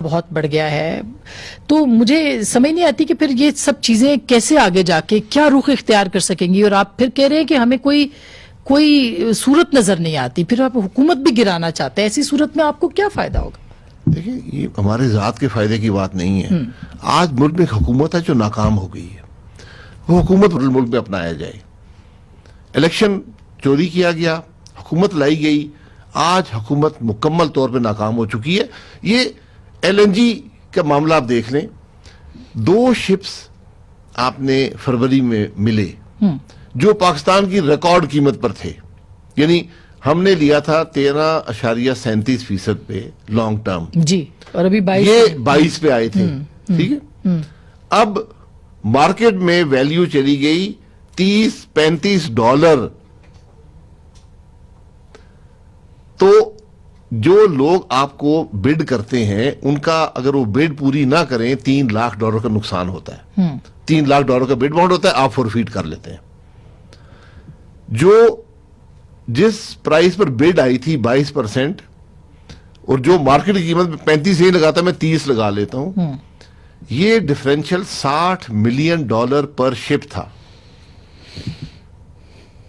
बहुत बढ़ गया है। तो मुझे समझ नहीं आती कि फिर ये सब चीजें कैसे आगे जाके क्या रुख इख्तियार कर सकेंगी। और आप फिर कह रहे हैं कि हमें कोई सूरत नजर नहीं आती, फिर आप हुकूमत भी गिराना चाहते हैं। ऐसी सूरत में आपको क्या फायदा होगा? देखिए, ये हमारे जात के फायदे की बात नहीं है। आज मुल्क में एक हुकूमत है जो नाकाम हो गई है, वो हुकूमत मुल्क में अपनाया जाए। इलेक्शन चोरी किया गया, हुकूमत लाई गई, आज हुकूमत मुकम्मल तौर पे नाकाम हो चुकी है। ये एलएनजी का मामला आप देख लें, 2 शिप्स आपने फरवरी में मिले जो पाकिस्तान की रिकॉर्ड कीमत पर थे। यानी हमने लिया था 13.37% पे लॉन्ग टर्म जी, और अभी 22 ये 22 पे आए थे। ठीक है, अब मार्केट में वैल्यू चली गई $30-35। तो जो लोग आपको बिड करते हैं उनका अगर वो बिड पूरी ना करें, $3 लाख का नुकसान होता है। $3 लाख का बिड बाउंड होता है, आप फॉरफीट कर लेते हैं। जो जिस प्राइस पर बिड आई थी 22%, और जो मार्केट की कीमत में 35 नहीं लगाता, मैं 30 लगा लेता हूं, ये डिफरेंशियल $60 मिलियन पर शिप था।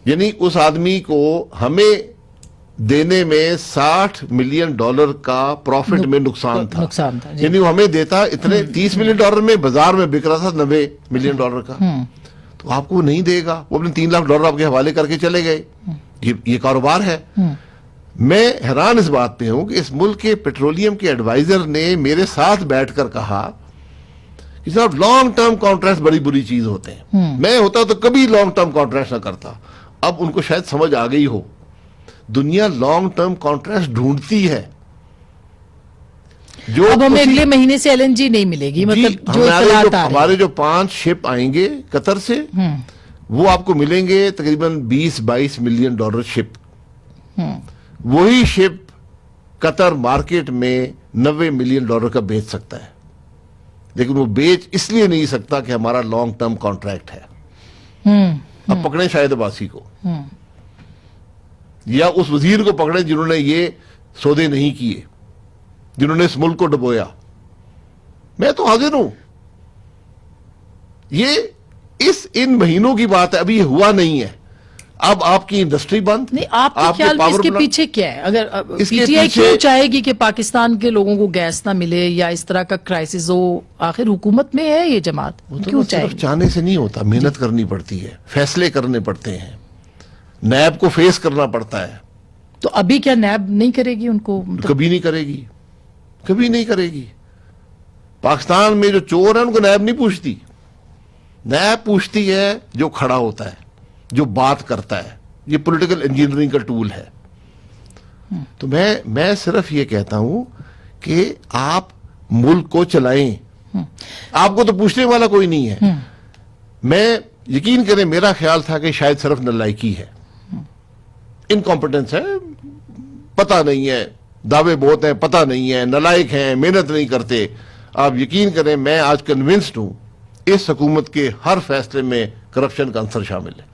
यानी उस आदमी को हमें देने में $60 मिलियन का प्रॉफिट में नुकसान था। यानी वो हमें देता इतने $30 मिलियन में, बाजार में बिक रहा था $90 मिलियन का, तो आपको वो नहीं देगा। वो अपने $3 लाख आपके हवाले करके चले गए। ये कारोबार है। मैं हैरान इस बात पे हूं कि इस मुल्क के पेट्रोलियम के एडवाइजर ने मेरे साथ बैठकर कहा कि साहब, लॉन्ग टर्म कॉन्ट्रैक्ट बड़ी बुरी चीज होते हैं। मैं होता तो कभी लॉन्ग टर्म कॉन्ट्रैक्ट ना करता। अब उनको शायद समझ आ गई हो, दुनिया लॉन्ग टर्म कॉन्ट्रैक्ट ढूंढती है। जो अब हमें अगले महीने से एलएनजी नहीं मिलेगी, मतलब जो हमारे जो 5 शिप आएंगे कतर से, वो आपको मिलेंगे तकरीबन $20-22 मिलियन शिप। वही शिप कतर मार्केट में $90 मिलियन का बेच सकता है, लेकिन वो बेच इसलिए नहीं सकता कि हमारा लॉन्ग टर्म कॉन्ट्रैक्ट है। अब पकड़े शायद अब्बासी को, या उस वजीर को पकड़े जिन्होंने ये सौदे नहीं किए, जिन्होंने इस मुल्क को डुबोया। मैं तो हाजिर हूं। ये इन महीनों की बात है, अभी ये हुआ नहीं है। अब आपकी इंडस्ट्री बंद नहीं। आपके ख्याल में इसके पीछे क्या है? अगर पीटीआई क्यों चाहेगी कि पाकिस्तान के लोगों को गैस ना मिले या इस तरह का क्राइसिस हो? आखिर हुकूमत में है ये जमात, क्यों चाहेगी? चाहने से नहीं होता, मेहनत करनी पड़ती है, फैसले करने पड़ते हैं, नैब को फेस करना पड़ता है। तो अभी क्या नैब नहीं करेगी उनको? कभी नहीं करेगी, कभी नहीं करेगी। पाकिस्तान में जो चोर है उनको नैब नहीं पूछती। नैब पूछती है जो खड़ा होता है, जो बात करता है। ये पॉलिटिकल इंजीनियरिंग का टूल है। तो मैं सिर्फ ये कहता हूं कि आप मुल्क को चलाएं, आपको तो पूछने वाला कोई नहीं है। मैं यकीन करें, मेरा ख्याल था कि शायद सिर्फ नालायकी है, इनकॉम्पिटेंस है, पता नहीं है, दावे बहुत हैं, पता नहीं है, नालायक हैं, मेहनत नहीं करते। आप यकीन करें, मैं आज कन्विंस्ड हूं इस हुकूमत के हर फैसले में करप्शन का अंसर शामिल है।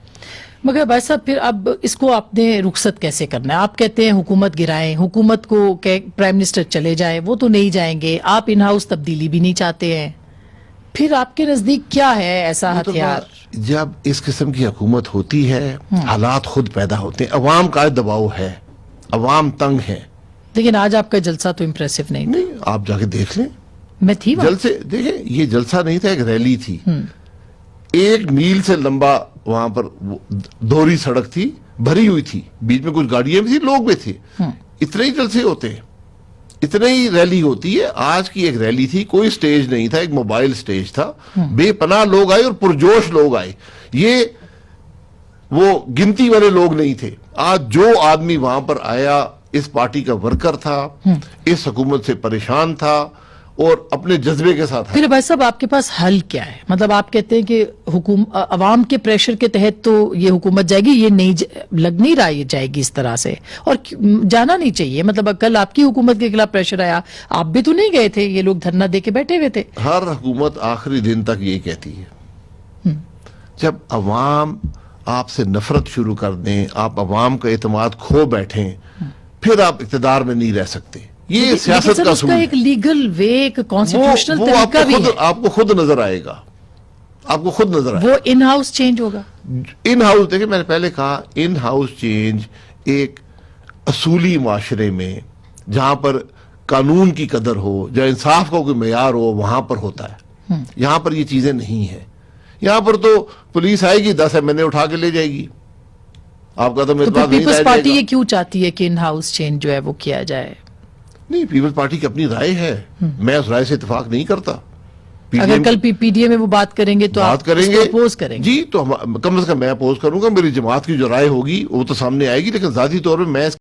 मगर भाई साहब, फिर अब इसको आपने रुखसत कैसे करना है? आप कहते हैं हुकूमत गिराएं, हुकूमत को प्राइम मिनिस्टर चले जाए, वो तो नहीं जाएंगे। आप इन हाउस तब्दीली भी नहीं चाहते हैं। फिर आपके नजदीक क्या है ऐसा हथियार? जब इस किस्म की हुकूमत होती है, हालात खुद पैदा होते हैं। अवाम का दबाव है, अवाम तंग है। लेकिन आज आपका जलसा तो इम्प्रेसिव नहीं। आप जाके देख लें, मैं थी जलसे देखें। ये जलसा नहीं था, एक रैली थी। 1 मील से लंबा वहां पर दोहरी सड़क थी, भरी हुई थी, बीच में कुछ गाड़ियां भी थी, लोग भी थे। इतने ही जलसे होते हैं, इतने ही रैली होती है। आज की एक रैली थी, कोई स्टेज नहीं था, एक मोबाइल स्टेज था। बेपनाह लोग आए और पुरजोश लोग आए। ये वो गिनती वाले लोग नहीं थे। आज जो आदमी वहां पर आया, इस पार्टी का वर्कर था, इस हुकूमत से परेशान था और अपने जज्बे के साथ। फिर भाई साहब, आपके पास हल क्या है? मतलब आप कहते हैं कि अवाम के प्रेशर के तहत तो ये हुकूमत जाएगी, ये नहीं लग नहीं रहा ये जाएगी इस तरह से, और जाना नहीं चाहिए। मतलब कल आपकी हुकूमत के खिलाफ प्रेशर आया, आप भी तो नहीं गए थे, ये लोग धरना दे के बैठे हुए थे। हर हुकूमत आखिरी दिन तक ये कहती है। जब अवाम आपसे नफरत शुरू कर दें, आप अवाम का एतमाद खो बैठें, फिर आप इक़्तिदार में नहीं रह सकते। ये लेकिन सियासत सर का उसका असूल है। एक लीगल वे, एक कॉन्स्टिट्यूशनल वो तरीका भी है। आपको खुद नजर आएगा, आपको खुद नजर आएगा। वो इन हाउस चेंज होगा। इन हाउस, देखिए मैंने पहले कहा, इन हाउस चेंज एक असूली माशरे में जहां पर कानून की कदर हो, जहां इंसाफ का कोई मेयार हो, वहां पर होता है। यहां पर ये चीजें नहीं है। यहां पर तो पुलिस आएगी, 10 MNA उठा के ले जाएगी, आपका तो तो मेरे फिर पास नहीं पीपल्स रह पार्टी ये जाएगा। क्यों चाहती है कि इन हाउस चेंज जो है वो किया जाए? नहीं, पीपल्स पार्टी की अपनी राय है, मैं उस राय से इत्तेफाक नहीं करता। अगर PDM कल पीडीए में वो बात करेंगे तो बात आप करेंगे, अपोज करेंगे? जी, तो कम से कम मैं अपोज करूंगा। मेरी जमात की जो राय होगी वो तो सामने आएगी, लेकिन जाती तौर पे मैं